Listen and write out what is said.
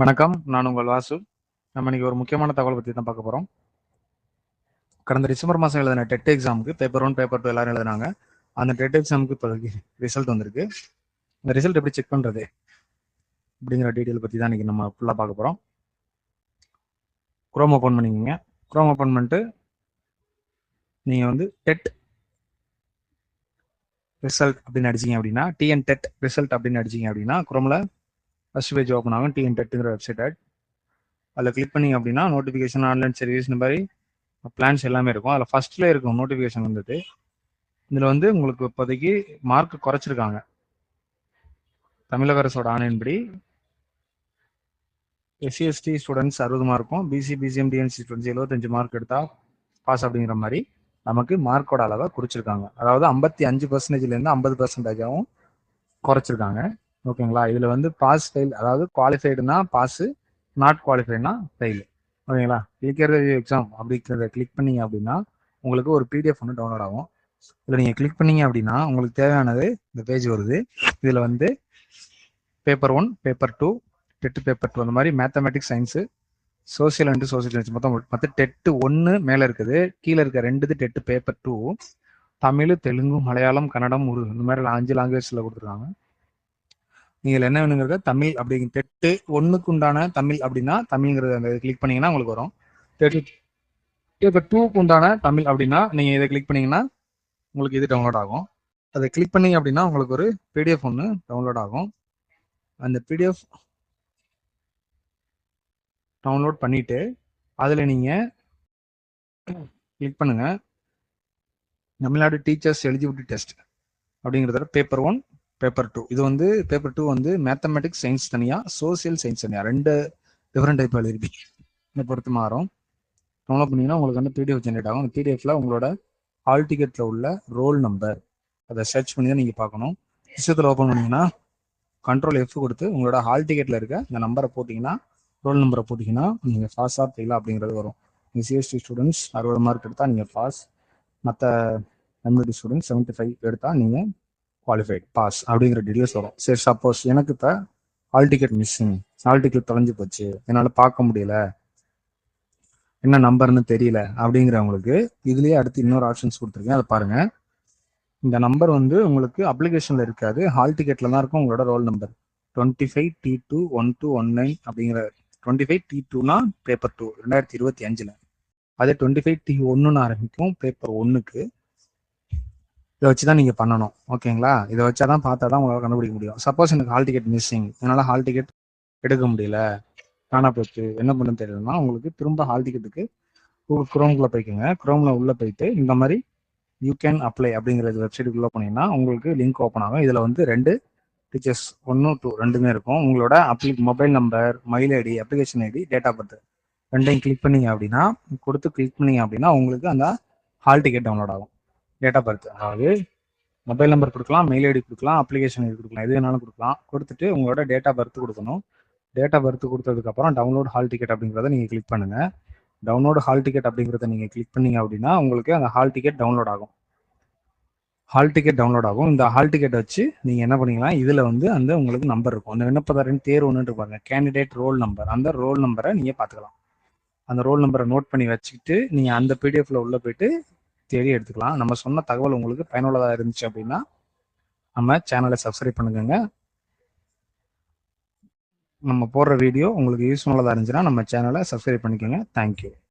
வணக்கம். நான் உங்கள் வாசு. நம்ம இன்னைக்கு ஒரு முக்கியமான தகவல் பத்தி தான் பார்க்க போறோம். கடந்த டிசம்பர் மாசம் எழுதின டெட் எக்ஸாமுக்கு பேப்பர் 1, பேப்பர் 2 எல்லாரும் எழுதினாங்க. அந்த டெட் எக்ஸாமுக்கு இப்போதைக்கு ரிசல்ட் வந்திருக்கு. இந்த ரிசல்ட் எப்படி செக் பண்றது அப்படிங்கிற டீட்டெயில் பத்தி தான் இன்னைக்கு நம்ம ஃபுல்லா பார்க்க போறோம். குரோம் ஓபன் பண்ணிக்கோங்க. குரோம் ஓபன் பண்ணிட்டு நீங்க வந்து டெட் ரிசல்ட் அப்படின்னு அடிச்சீங்க அப்படின்னா, டிஎன் டெட் ரிசல்ட் அப்படின்னு அடிச்சீங்க அப்படின்னா குரோம்ல ஃபர்ஸ்ட் பேஜ் ஓப்பன் ஆகும். டிஎன் டெட்டுங்கிற வெப்சைட் அதில் கிளிக் பண்ணீங்க அப்படின்னா நோட்டிஃபிகேஷன், ஆன்லைன் சர்வீஸ் இந்த மாதிரி பிளான்ஸ் எல்லாமே இருக்கும். அதில் ஃபர்ஸ்ட்ல இருக்கும் நோட்டிஃபிகேஷன் வந்துட்டு. இதில் வந்து உங்களுக்கு இப்போதைக்கு மார்க் குறைச்சிருக்காங்க. தமிழக அரசோட ஆணையின்படி எஸ்சி/எஸ்டி ஸ்டூடெண்ட்ஸ் 60 மார்க்கும், BC, BCM, DNC students 75 mark எடுத்தா பாஸ் அப்படிங்கிற மாதிரி நமக்கு மார்க்கோட அளவை குறிச்சிருக்காங்க. அதாவது 55%லேருந்து 50%ஆகவும் குறைச்சிருக்காங்க. ஓகேங்களா? இதில் வந்து பாஸ் ஃபெயில், அதாவது குவாலிஃபைடுனா பாஸ், நாட் குவாலிஃபைடுனா ஃபெயில். ஓகேங்களா? கிளிக் எக்ஸாம் அப்படிங்கிறத கிளிக் பண்ணீங்க அப்படின்னா உங்களுக்கு ஒரு பிடிஎஃப் ஒன்று டவுன்லோட் ஆகும். இதில் நீங்கள் கிளிக் பண்ணீங்க அப்படின்னா உங்களுக்கு தேவையானது இந்த பேஜ் வருது. இதில் வந்து பேப்பர் 1, பேப்பர் 2, டெட் பேப்பர் 2 அந்த மாதிரி mathematics, science, social and social science மொத்தம் டெட்டு 1 மேலே இருக்குது. கீழே இருக்க 2 டெட்டு பேப்பர் 2 தமிழ், தெலுங்கு, மலையாளம், கன்னடம், உருது இந்த மாதிரி 5 லாங்குவேஜில் கொடுத்துருக்காங்க. நீங்கள் என்ன வேணுங்கிறத தமிழ் அப்படிங்கிற டெட்டு 1க்கு உண்டான தமிழ் அப்படின்னா தமிழ்ங்கிறத அந்த கிளிக் பண்ணீங்கன்னா உங்களுக்கு வரும். டெட்டு பேப்பர் 2க்கு உண்டான தமிழ் அப்படின்னா நீங்கள் இதை கிளிக் பண்ணீங்கன்னா உங்களுக்கு இது டவுன்லோட் ஆகும். அதை கிளிக் பண்ணீங்க அப்படின்னா உங்களுக்கு ஒரு பிடிஎஃப் ஒன்று டவுன்லோட் ஆகும். அந்த பிடிஎஃப் டவுன்லோட் பண்ணிட்டு அதில் நீங்கள் கிளிக் பண்ணுங்க, தமிழ்நாடு டீச்சர்ஸ் எலிஜிபிலிட்டி டெஸ்ட் அப்படிங்கிறத பேப்பர் 1, பேப்பர் 2. இது வந்து பேப்பர் 2 வந்து மேத்தமெட்டிக்ஸ் சயின்ஸ் தனியாக, சோசியல் சயின்ஸ் தனியாக, 2 டிஃப்ரெண்ட் டைப் எழுதிருப்பீங்க. இதை பொறுத்து மாறும். டவுன்லோட் பண்ணிங்கன்னா உங்களுக்கு வந்து பிடிஎஃப் ஜென்ரேட் ஆகும். அந்த பிடிஎஃப்ல உங்களோட ஹால் டிக்கெட்டில் உள்ள ரோல் நம்பர் அதை சர்ச் பண்ணி தான் நீங்கள் பார்க்கணும். சிஸ்டத்தில் ஓப்பன் பண்ணிங்கன்னா Ctrl+F கொடுத்து உங்களோட ஹால் டிக்கெட்டில் இருக்க இந்த நம்பரை போட்டிங்கன்னா, ரோல் நம்பரை போட்டிங்கன்னா நீங்கள் பாஸா ஃபெயிலா அப்படிங்கிறது வரும். நீங்கள் சிஎஸ்டி ஸ்டூடெண்ட்ஸ் 60 மார்க் எடுத்தால் நீங்கள் பாஸ், மற்ற எம்யூடி ஸ்டூடெண்ட்ஸ் 75 எடுத்தால் நீங்கள் குவாலிஃபைட், பாஸ் அப்படிங்கிற டீடைல்ஸ் வரும். சரி, சப்போஸ் எனக்கு இப்போ hall ticket missing, hall ticket தொலைஞ்சு போச்சு, என்னால் பார்க்க முடியல, என்ன நம்பர்னு தெரியல அப்படிங்கிறவங்களுக்கு இதுலேயே அடுத்து இன்னொரு ஆப்ஷன்ஸ் கொடுத்துருக்கேன், அதை பாருங்க. இந்த நம்பர் வந்து உங்களுக்கு அப்ளிகேஷன்ல இருக்காது, ஹால் டிக்கெட்ல தான் இருக்கும் உங்களோட ரோல் நம்பர் 25T21219 அப்படிங்கிற 25T2னா பேப்பர் 2 2025. அதே 25T1ன்னு ஆரம்பிக்கும் பேப்பர் 1க்கு. இதை வச்சுதான் நீங்க பண்ணணும். ஓகேங்களா? இதை வச்சாதான் பார்த்தாதான் உங்களால் கண்டுபிடிக்க முடியும். சப்போஸ் எனக்கு ஹால் டிக்கெட் மிஸ்ஸிங், என்னால் ஹால் டிக்கெட் எடுக்க முடியல, காணா போச்சு, என்ன பண்ணுன்னு தெரியலன்னா உங்களுக்கு திரும்ப ஹால் டிக்கெட்டுக்கு குரோம்குள்ள போய்க்குங்க. குரோம்ல உள்ள போயிட்டு இந்த மாதிரி யூ கேன் அப்ளை அப்படிங்கிற வெப்சைட்டுக்குள்ள போனீங்கன்னா உங்களுக்கு லிங்க் ஓப்பன் ஆகும். இதுல வந்து 2 டீச்சர்ஸ் 1, 2 ரெண்டுமே இருக்கும். உங்களோட mobile number, mail ID, application ID, date of birth ரெண்டையும் கிளிக் பண்ணீங்க அப்படின்னா கிளிக் பண்ணீங்க அப்படின்னா உங்களுக்கு அந்த ஹால் டிக்கெட் டவுன்லோட் ஆகும். டேட் ஆஃப் பர்த், அதாவது மொபைல் நம்பர் கொடுக்கலாம், மெயில் ஐடி கொடுக்கலாம், அப்ளிகேஷன் ஐடி கொடுக்கலாம், எது வேணாலும் கொடுக்கலாம். கொடுத்துட்டு உங்களோட டேட் ஆஃப் பர்த் கொடுக்கணும். டேட் ஆஃப் பர்த் கொடுத்ததுக்கப்புறம் டவுன்லோட் ஹால் டிக்கெட் அப்படிங்கிறத நீங்கள் கிளிக் பண்ணுங்க. டவுன்லோட் ஹால் டிக்கெட் அப்படிங்கிறத நீங்கள் கிளிக் பண்ணீங்க அப்படின்னா உங்களுக்கு அந்த ஹால் டிக்கெட் டவுன்லோட் ஆகும். இந்த ஹால் டிக்கெட் வச்சு நீங்கள் என்ன பண்ணிக்கலாம், இதில் வந்து அந்த உங்களுக்கு நம்பர் இருக்கும். அந்த விண்ணப்பதாரின் தேர்வு ஒன்று இருப்பாங்க, கேண்டிடேட் ரோல் நம்பர். அந்த ரோல் நம்பரை நீங்கள் பார்த்துக்கலாம். அந்த ரோல் நம்பரை நோட் பண்ணி வச்சுக்கிட்டு நீங்கள் அந்த பிடிஎஃப்ல உள்ள போயிட்டு தேடி எடுத்துக்கலாம். நம்ம சொன்ன தகவல் உங்களுக்கு பயனுள்ளதாக இருந்துச்சு அப்படின்னா நம்ம சேனலை சப்ஸ்கிரைப் பண்ணுங்க. நம்ம போடுற வீடியோ உங்களுக்கு யூஸ்ஃபுல்லாக இருந்துச்சுன்னா நம்ம சேனலை சப்ஸ்கிரைப் பண்ணிக்கோங்க. தேங்க்யூ.